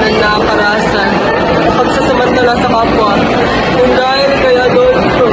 minsan nakakarasan pagsasamantala sa kapwa. Kung dahil kay Adolfo,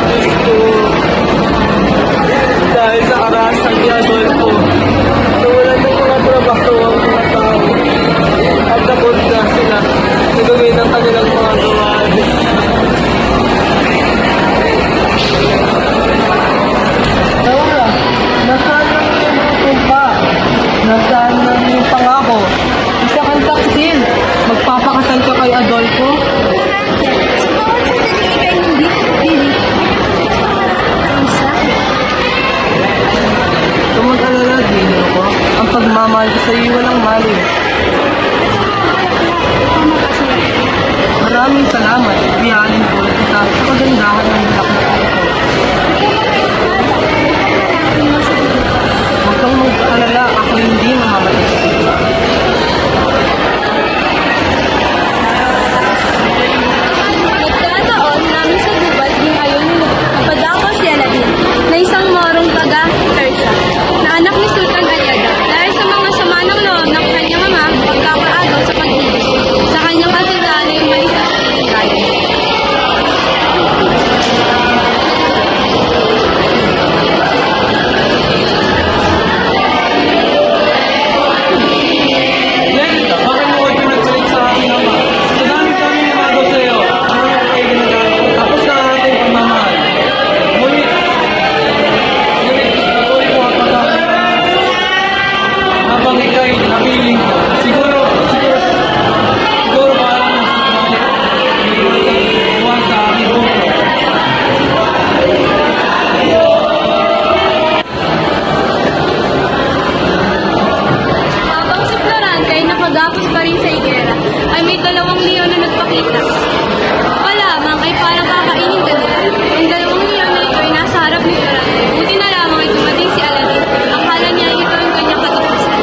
Diyos ko, dahil sa karasan ni Adolfo, nawalan ng mga trabaho ang mga tao at napod na sila na gawin ang kanilang mga gawain. Laura, nasaan na yung mga tumpa? Nasaan na yung pangako? Isa kang taksil. Magpapakasal ka kay Adolfo? Sa bawat sandali ikay hindi pilit. Kung mag-alala, Gino ko, ang pagmamahal ko sa iyo walang mali. Maraming salamat. Biyanin ko kita sa kagandahan ng bulak na ito. Huwag kang mag-alala, ako hindi mamamatay sa iyo. Nagkataon namin sa gubat yung ayon napadako si Aladdin na isang morong taga-Persia na anak ni Sultan Al-Yada dahil sa mga sama ng loob ng kanyang ama pagkakaagaw sa pag-ibig sa kanyang kasindahan na yung malisa ng gayon. Lenita, bakit mo kayo pinagsalit sa akin ama? Sa dami-dami ni Mago sa iyo, ano na kayo ginagawa? Tapos na ang ating pagmamahal. Ngunit, patuloy mo ang pagmamahal. Habang ika'y napiling ko, siguro parang buwan sa aking puso. Habang si Florante ay nakagapos pa rin sa igera, ay may dalawang leon na nagpakita. Lamang ay parang kakainin ka nila. Ang dalawang leon na ito ay nasa harap ni Florante. Buti na lamang ay dumating si Aladdin. Akala niya ay ito ang kanyang katapusan.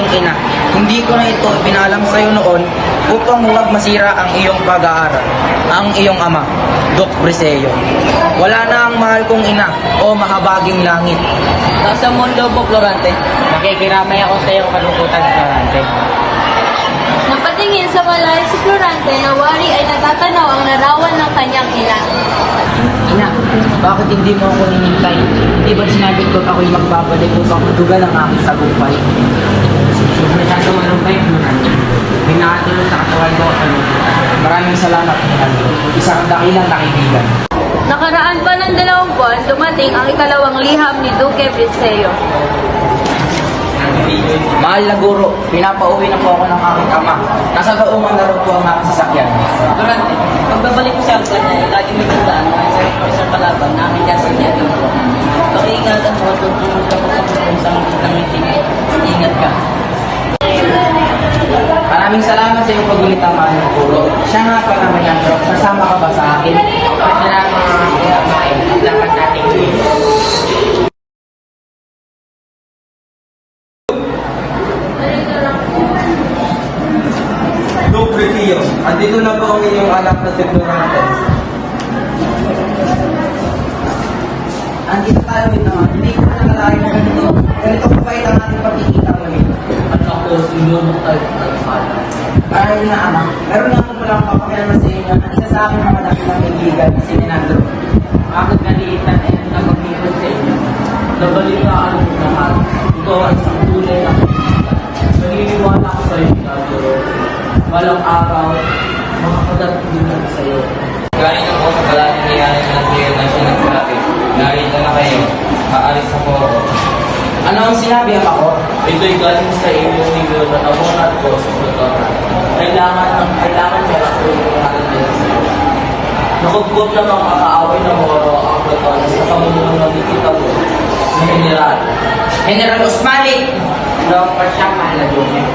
iyong ina. Hindi ko na ito pinalam sa iyo noon upang huwag masira ang iyong pag-aaral. Ang iyong ama, Doc Briseo. Wala na ang mahal kong ina o mahabaging langit. Nasa mundo po, Florante. Nakikiramay ako sa iyong kalungkutan, Florante. Napatingin sa balay si Florante na wari ay natatanaw ang larawan ng kanyang ina. Ina, bakit hindi mo ako hinintay? Di ba sinabi ko ako'y magbabalik upang madugal ang aking sagumpay? Masyado malumpay, Florante. Pinakatulong sa katawan ko sa lungkutan. Maraming salamat, Fernando. Isang dakilang nakibigan. Nakaraan pa ng 2 buwan, dumating ang ikalawang liham ni Duque Briseo. Mahal na guro, pinapauwi na po ako ng aking ama. Nasa gaungan na rin po ang aking sasakyan. Florante, pagbabalik ko sa Albania, lagi may tandaan na isang kalaban na aking kasanyan ng po. Pakiingatan mo at tutulong ka pagkakasong sa mga kitang meeting. Ingat ka. Maraming salamat sa iyong pagulita, mahal na guro. Siya nga pala may androp. Kasama ka ba sa akin? Salamat mga kinamain at dapat nating gawin. Doc Briseo, andito na po ang inyong anak na si Florante. Andito tayo din naman. Hindi ko na nakalain na ganito. Ganito po kayo ang ating pagkikita ngayon. At ako, sinunod tayo sa kalsada. Ay na ama, meron nga po pala akong papakilaman sa inyo na isa sa aking mga dakilang kaibigan, si Menandro. Bakit naliitan ay nagpapagpipon sa inyo? Nabalitaan mo lahat. Ito ay isang tunay na kaibigan. Naniniwala ko sa iyo, Menandro. Walang araw, makakadating sa iyo. Galing ako sa palating nangyari ng tiyo na siya nagpalapit. Narito na kayo. Aalis ako ako. Ano ang sinabi ama ko? Ito'y galing sa inyong libro na namunat ko sa Plutona. Kailangan niya ang tulungan nila sa iyo. Nakugkot na mga kakaaway na moro ang Plutona sa kamunong nakikita mo na General. General Usmani! Ng pasyang mahalago niya.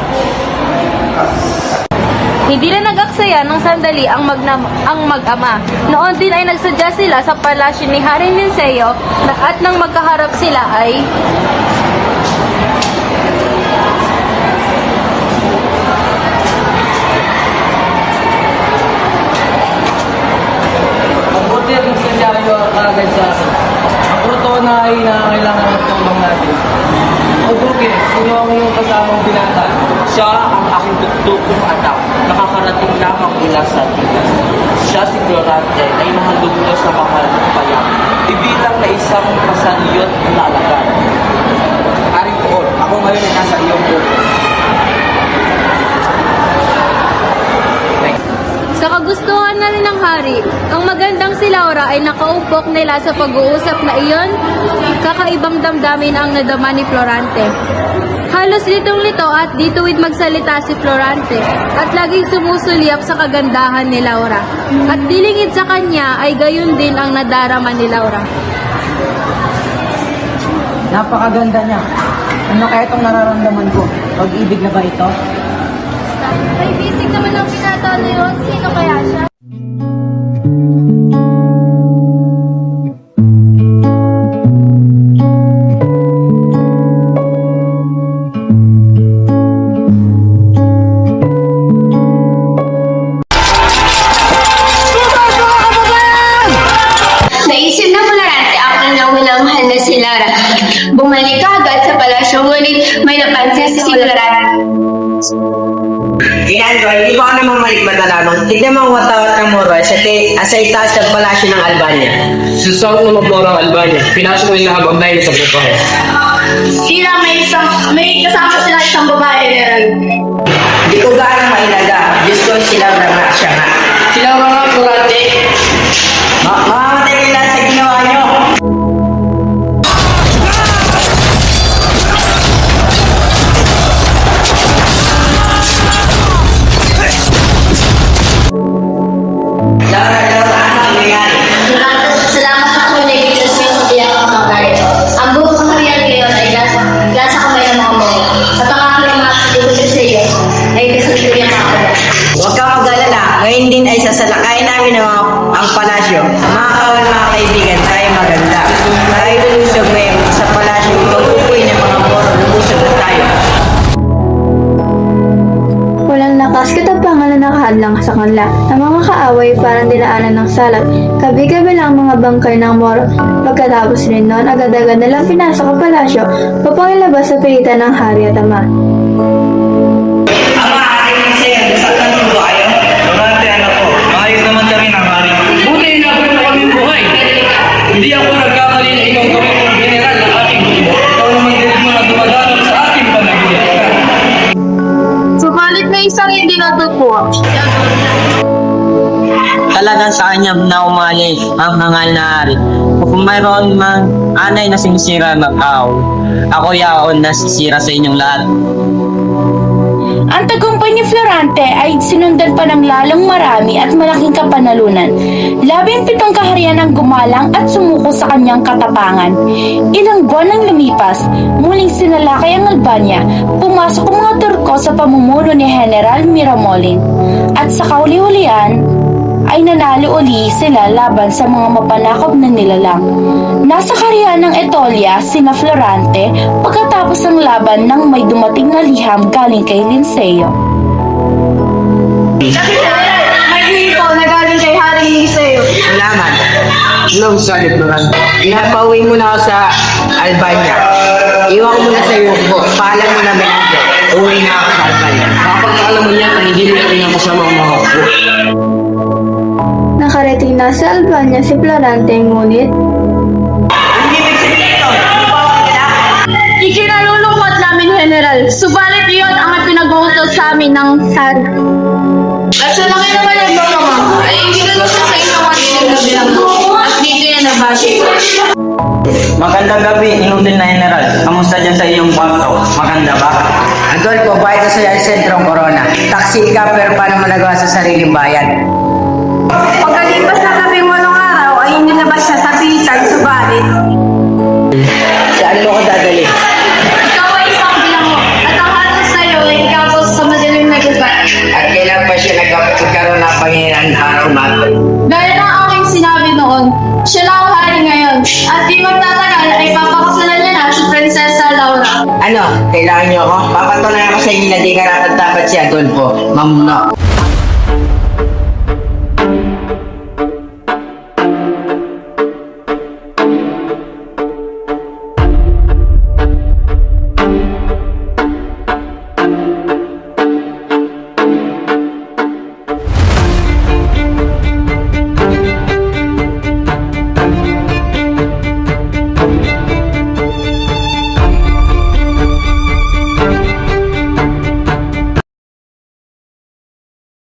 Hindi na nag-aksaya ng sandali ang mag-ama. Noon din ay nagsadya sila sa palasyo ni Haring Linceo at nang magkaharap sila ay Mabuti ang sadya kayo agad sa akin. Ang Plutona ay nangangailangan ng tulong natin. O Duque, sino ang iyong kasamang binata? Siya ang aking tutupong anak. Nakakarating lamang mula sa Tinas. Siya si Florante ay nahandog niya sa mahal ng payak. Ibilang na isang pasaliyot na alagad. Haring Pool, ako ngayon ay nasa iyong buko. sa kagustuhan na rin ng hari. Ang magandang si Laura ay nakaupok nila sa pag-uusap na iyon, kakaibang damdamin ang nadama ni Florante. Halos litong-lito at dituwid magsalita si Florante at laging sumusulyap sa kagandahan ni Laura. At dilingid sa kanya ay gayon din ang nadarama ni Laura. Napakaganda niya. Ano kaya itong nararamdaman ko? Pag-ibig na ba ito? Ay, bisig naman ang pinata na yun. Sino kaya siya? Naisip na Florante ang kanyang minamahal na si Lara. Bumalik agad sa palasyo, ngunit may napansin si Florante. Tingnan ko, hindi ko ka naman malikmad na lamang. Tignan mo ang watawat ng moro sa itaas ng palasyo ng Albania. Susang ng Flora ng Albania, pinasok nila habang dahil sa buhay. Tila may kasama sila isang babae meron. Hindi ko gaano mainaga. Diyos ko, sila na nga siya nga. Sila mga Florante, Mamamatay nila sa ginawa niyo. Laura, ano ang nangyari? Salamat ako na ibigay sa iyo sa tiyak ng mga gaya. Ang buong kaharian ngayon ay nasa kamay ng mga moro. At ang aking mga siguro sa iyo ay kasalukuyan niya mga ako. Huwag kang mag-alala. Ngayon din ay sasalakayin namin ang palasyo. Mga kawan, mga kaibigan, tayo maganda. Tayo lulusog ngayon sa palasyo. Pag-upoy ng mga moro, lulusog na tayo. nakahadlang sa kanila. Ang mga kaaway parang dinaanan ng salat, kabi-kabi lang ang mga bangkay ng Moro. Pagkatapos rin noon, agad-agad nalang pinasok ang palasyo upang ilabas sa pilitan ng hari at ama. Ama, ating Priseo, nasaktan mo ba kayo? Durante, anak ko, maayos naman kami ng hari. Buti inabot mo kaming buhay. Hindi ako nagkamali na ikaw gawin mong general ng ating grupo. Ikaw naman din mo na dumadalo sa ating panaginip. Subalit may isang hindi natutuwa. Talagang sa kanya na umali ang hangal na hari. Kung mayroon mang anay na sinisira ng tao, ako yaon na sisira sa inyong lahat. Ang tagumpay ni Florante ay sinundan pa ng lalong marami at malaking kapanalunan. 17 kaharian ang gumalang at sumuko sa kanyang katapangan. Ilang buwan ang lumipas, muling sinalakay ang Albania, pumasok ang mga Turko sa pamumuno ni General Miramolin. At sa kauli-ulian, ay nanalo uli sila laban sa mga mapanakop na nilalang. Nasa kaharian ng Etolia sina Florante pagkatapos ng laban nang may dumating na liham galing kay Linceo. May hipo na galing kay Haring Linceo. Salamat. Long solid naman. Pinapauwi mo na ako sa Albania. Iwan ko muna sa iyo po. Paalam mo na medyo. Uwi na ako sa Albania. Kapag alam mo niya na hindi mo natin kasama ang mga kapwa. Nakarating na sa Albania si Florante, ngunit Ikinalulungkot namin, General. Subalit iyon ang pinag-uutos sa amin ng SAR. At sa laki naman ng mga ay ginulong sa inyong mga at dito yan nabasi. Magandang gabi, inutil na general. Kamusta dyan sa iyong kwarto? Maganda ba? Adolfo, buhay ko sa sentrong Corona. Taksi ka pero paano mo nagawa sa sariling bayan? pagkalipas na 18 araw ay inilabas siya sa pilitan, subalit Saan mo ko dadali? Ikaw ay isang bilango at ang halos sa iyo ay ikaw sa madaling nagubat. At kailan pa siya nagkaroon ng Panginoon araw natin? Gaya ng aking sinabi noon, siya na ang hari ngayon at di magtatagal ay papakasalan niya na si Prinsesa Laura. Ano? Kailangan niyo ako? Papatunayan ko sa inyo na di karapat dapat si Adolfo. Mamuno.